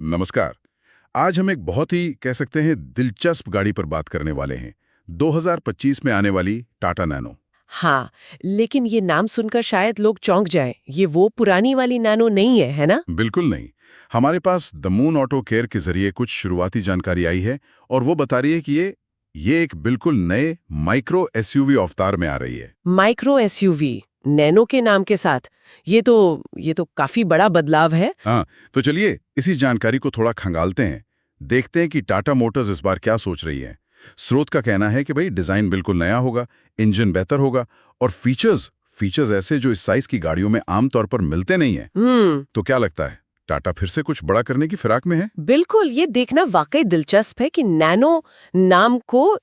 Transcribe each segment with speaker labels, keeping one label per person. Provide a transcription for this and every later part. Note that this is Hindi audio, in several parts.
Speaker 1: नमस्कार। आज हम एक बहुत ही कह सकते हैं दिलचस्प गाड़ी पर बात करने वाले हैं। 2025 में आने वाली टाटा नैनो।
Speaker 2: हाँ, लेकिन ये नाम सुनकर शायद लोग चौंक जाएं। ये वो पुरानी वाली नैनो नहीं है ना?
Speaker 1: बिल्कुल नहीं। हमारे पास द मून ऑटो केयर के जरिए कुछ शुरुआती जानकारी आई है और वो बता रही है कि ये एक बिल्कुल नए माइक्रो एसयूवी अवतार में आ रही है।
Speaker 2: माइक्रो एसयूवी नैनो के नाम के साथ ये तो काफी बड़ा बदलाव है।
Speaker 1: हाँ, तो चलिए इसी जानकारी को थोड़ा खंगालते हैं। देखते हैं कि टाटा मोटर्स इस बार क्या सोच रही है। स्रोत का कहना है कि भाई डिजाइन बिल्कुल नया होगा, इंजन बेहतर होगा और फीचर्स ऐसे जो इस साइज की गाड़ियों में आमतौर पर मिलते नहीं हैं। तो क्या लगता है, टाटा फिर से कुछ बड़ा करने की फिराक में है?
Speaker 2: बिल्कुल, ये देखना वाकई दिलचस्प है कि नैनो नाम को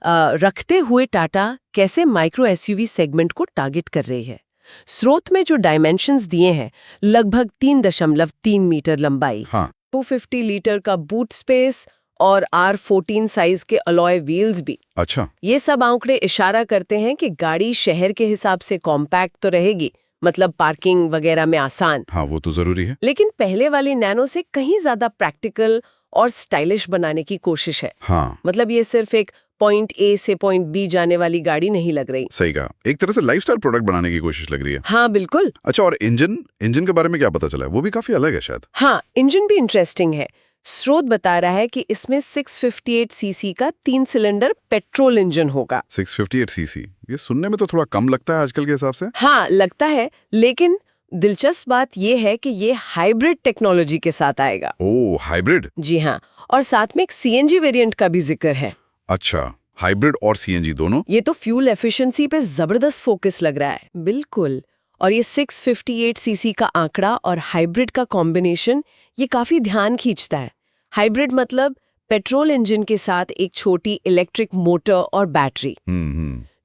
Speaker 2: रखते हुए टाटा कैसे माइक्रो एसयूवी सेगमेंट को टारगेट कर रही है। स्रोत में जो डायमेंशंस दिए हैं, लगभग 3.3 मीटर लंबाई,
Speaker 1: हाँ,
Speaker 2: 250 लीटर का बूट स्पेस और R14 साइज के अलॉय व्हील्स भी।
Speaker 1: अच्छा।
Speaker 2: ये सब आंकड़े इशारा करते हैं कि गाड़ी शहर के हिसाब से कॉम्पैक्ट तो रहेगी, मतलब पार्किंग वगैरह में आसान।
Speaker 1: हाँ, वो तो जरूरी है।
Speaker 2: लेकिन पहले वाली नैनो से कहीं ज्यादा प्रैक्टिकल और स्टाइलिश बनाने की कोशिश है।
Speaker 1: हाँ,
Speaker 2: मतलब ये सिर्फ एक पॉइंट ए से पॉइंट बी जाने वाली गाड़ी नहीं लग रही।
Speaker 1: सही कहा। एक तरह से लाइफस्टाइल प्रोडक्ट बनाने की कोशिश लग रही है।
Speaker 2: हाँ बिल्कुल।
Speaker 1: अच्छा, और इंजन के बारे में क्या पता चला है? वो भी काफी अलग है शायद।
Speaker 2: हाँ, इंजन भी इंटरेस्टिंग है। स्रोत बता रहा है कि इसमें 658 सीसी का 3 सिलेंडर पेट्रोल इंजन होगा।
Speaker 1: 658 सीसी, ये सुनने में तो थोड़ा कम लगता है आजकल के हिसाब से।
Speaker 2: हाँ लगता है, लेकिन दिलचस्प बात यह है कि ये हाइब्रिड टेक्नोलॉजी के साथ आएगा।
Speaker 1: ओह, हाइब्रिड।
Speaker 2: जी हाँ, और साथ में एक सीएनजी वेरिएंट का भी जिक्र है।
Speaker 1: अच्छा, हाइब्रिड और सीएनजी दोनों।
Speaker 2: ये तो फ्यूल एफिशिएंसी पे जबरदस्त फोकस लग रहा है। बिल्कुल। और ये 658 सीसी का आंकड़ा और हाइब्रिड का कॉम्बिनेशन ये काफी ध्यान खींचता है। हाइब्रिड मतलब पेट्रोल इंजन के साथ एक छोटी इलेक्ट्रिक मोटर और बैटरी,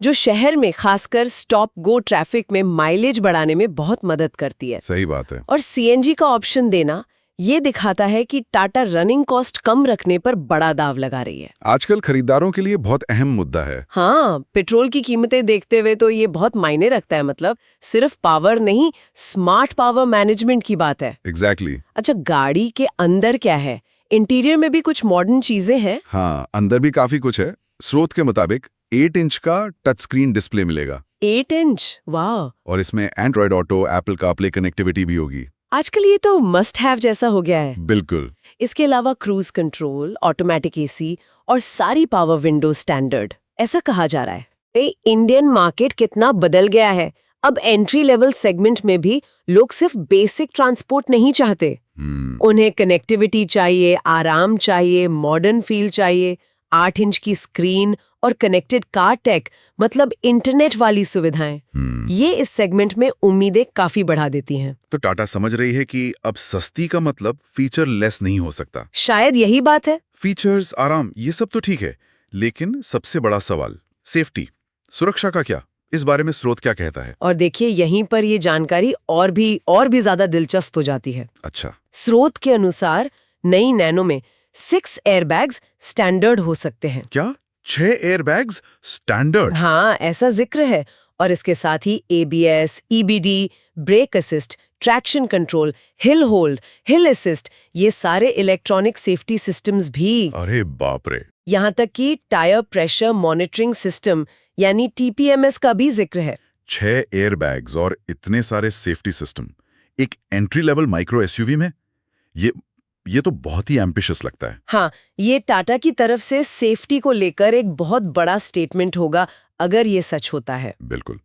Speaker 2: जो शहर में खासकर स्टॉप गो ट्रैफिक में माइलेज बढ़ाने में बहुत मदद करती है।
Speaker 1: सही बात है।
Speaker 2: और सीएनजी का ऑप्शन देना ये दिखाता है कि टाटा रनिंग कॉस्ट कम रखने पर बड़ा दाव लगा रही है।
Speaker 1: आजकल खरीदारों के लिए बहुत अहम मुद्दा है।
Speaker 2: हाँ, पेट्रोल की कीमतें देखते हुए तो ये बहुत मायने रखता है। मतलब सिर्फ पावर नहीं, स्मार्ट पावर मैनेजमेंट की बात है।
Speaker 1: एग्जैक्टली।
Speaker 2: अच्छा, गाड़ी के अंदर क्या है? इंटीरियर में भी कुछ मॉडर्न चीजें हैं।
Speaker 1: हाँ, अंदर भी काफी कुछ है। स्रोत के मुताबिक 8 इंच का टच स्क्रीन डिस्प्ले मिलेगा।
Speaker 2: 8 इंच, वाह।
Speaker 1: और इसमें Android auto, Apple CarPlay connectivity भी होगी।
Speaker 2: आजकल ये तो मस्ट हैव जैसा हो गया है।
Speaker 1: बिल्कुल।
Speaker 2: इसके अलावा क्रूज कंट्रोल, ऑटोमेटिक एसी और सारी पावर विंडो स्टैंडर्ड, ऐसा कहा जा रहा है। इंडियन मार्केट कितना बदल गया है। अब एंट्री लेवल सेगमेंट में भी लोग सिर्फ बेसिक ट्रांसपोर्ट नहीं चाहते। उन्हें कनेक्टिविटी चाहिए, आराम चाहिए, मॉडर्न फील चाहिए, 8 इंच की स्क्रीन और कनेक्टेड कार टेक, मतलब इंटरनेट वाली सुविधाएं। ये इस सेगमेंट में उम्मीदें काफी बढ़ा देती हैं।
Speaker 1: तो टाटा समझ रही है कि अब सस्ती का मतलब फीचर लेस नहीं हो सकता।
Speaker 2: शायद यही बात है।
Speaker 1: फीचर्स, आराम, ये सब तो ठीक है, लेकिन सबसे बड़ा सवाल सेफ्टी, सुरक्षा का क्या? इस बारे में स्रोत क्या कहता है?
Speaker 2: और देखिए, यहीं पर ये जानकारी और भी ज्यादा दिलचस्प हो जाती है।
Speaker 1: अच्छा।
Speaker 2: स्रोत के अनुसार नई नैनो में 6 एयरबैग्स स्टैंडर्ड हो सकते हैं।
Speaker 1: क्या 6 एयरबैग्स स्टैंडर्ड?
Speaker 2: हाँ, ऐसा जिक्र है। और इसके साथ ही ABS, EBD, brake assist, traction control, hill hold, hill assist, ये सारे इलेक्ट्रॉनिक सेफ्टी सिस्टम्स भी।
Speaker 1: अरे बाप रे।
Speaker 2: यहाँ तक कि टायर प्रेशर मॉनिटरिंग सिस्टम यानी टीपीएमएस का भी जिक्र है।
Speaker 1: 6 एयरबैग्स और इतने सारे सेफ्टी सिस्टम एक एंट्री लेवल माइक्रो एसयूवी में, ये तो बहुत ही एम्बिशियस लगता है।
Speaker 2: हाँ, ये टाटा की तरफ से सेफ्टी को लेकर एक बहुत बड़ा स्टेटमेंट होगा अगर ये सच होता है।
Speaker 1: बिल्कुल।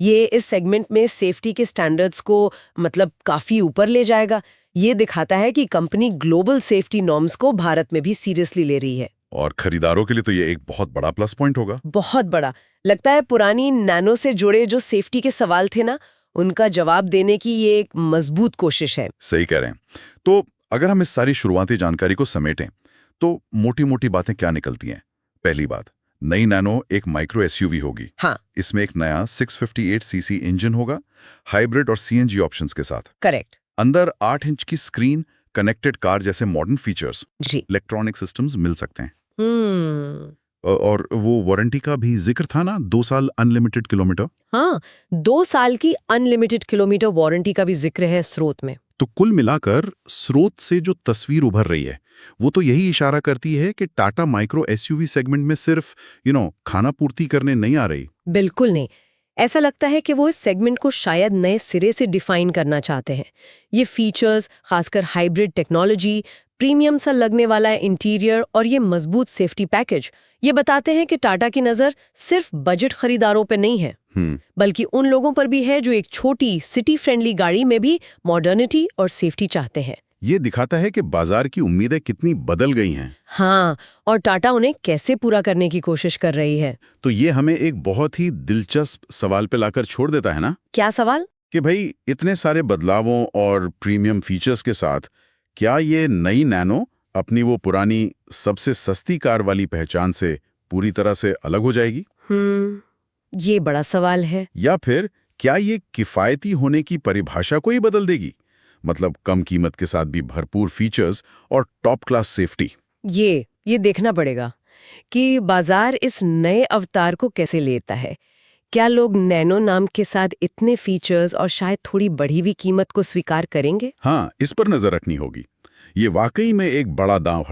Speaker 2: ये इस सेगमेंट में सेफ्टी के स्टैंडर्ड्स को मतलब काफी ऊपर ले जाएगा। ये दिखाता है कि कंपनी ग्लोबल सेफ्टी नॉर्म्स को भारत में भी सीरियसली ले रही है।
Speaker 1: और खरीदारों के लिए तो ये एक बहुत बड़ा प्लस पॉइंट होगा।
Speaker 2: बहुत बड़ा। लगता है पुरानी नैनो से जुड़े जो सेफ्टी के सवाल थे ना, उनका जवाब देने की ये एक मजबूत कोशिश है।
Speaker 1: सही कह रहे हैं। तो अगर हम इस सारी शुरुआती जानकारी को समेटें तो मोटी-मोटी बातें क्या निकलती हैं? पहली बात, नई नैनो एक माइक्रो एसयूवी होगी।
Speaker 2: हाँ,
Speaker 1: इसमें एक नया 658 सीसी इंजन होगा, हाइब्रिड और सीएनजी ऑप्शंस के साथ।
Speaker 2: करेक्ट।
Speaker 1: अंदर 8 इंच की स्क्रीन, कनेक्टेड कार जैसे मॉडर्न फीचर्स,
Speaker 2: जी।
Speaker 1: इलेक्ट्रॉनिक सिस्टम्स मिल सकते हैं। और वो वारंटी का भी जिक्र था ना, 2 साल अनलिमिटेड किलोमीटर।
Speaker 2: हाँ, 2 साल की अनलिमिटेड किलोमीटर वारंटी का भी जिक्र है स्रोत में।
Speaker 3: तो कुल मिलाकर स्रोत से जो तस्वीर उभर रही है वो तो यही इशारा करती है कि टाटा माइक्रो एसयूवी सेगमेंट में सिर्फ खाना पूर्ति करने नहीं आ रही।
Speaker 2: बिल्कुल नहीं। ऐसा लगता है कि वो इस सेगमेंट को शायद नए सिरे से डिफाइन करना चाहते हैं। ये फीचर्स, खासकर हाइब्रिड टेक्नोलॉजी, प्रीमियम सा लगने वाला इंटीरियर और ये मजबूत सेफ्टी पैकेज, ये बताते हैं कि टाटा की नज़र सिर्फ बजट खरीदारों पे नहीं है, बल्कि उन लोगों पर भी है जो एक छोटी सिटी फ्रेंडली गाड़ी में भी मॉडर्निटी और सेफ्टी चाहते हैं।
Speaker 3: ये दिखाता है कि बाजार की उम्मीदें कितनी बदल गई हैं।
Speaker 2: हाँ, और टाटा उन्हें कैसे पूरा करने की कोशिश कर रही है।
Speaker 3: तो ये हमें एक बहुत ही दिलचस्प सवाल पे लाकर छोड़ देता है ना,
Speaker 2: क्या सवाल?
Speaker 3: कि भाई इतने सारे बदलावों और प्रीमियम फीचर्स के साथ क्या ये नई नैनो अपनी वो पुरानी सबसे सस्ती कार वाली पहचान से पूरी तरह से अलग हो जाएगी?
Speaker 2: ये बड़ा सवाल है।
Speaker 3: या फिर क्या ये किफायती होने की परिभाषा को ही बदल देगी? मतलब कम कीमत के साथ भी भरपूर फीचर्स और टॉप क्लास सेफ्टी।
Speaker 2: ये देखना पड़ेगा कि बाजार इस नए अवतार को कैसे लेता है। क्या लोग नैनो नाम के साथ इतने फीचर्स और शायद थोड़ी बढ़ी हुई कीमत को स्वीकार करेंगे?
Speaker 3: हाँ, इस पर नजर रखनी होगी। ये वाकई में एक बड़ा दांव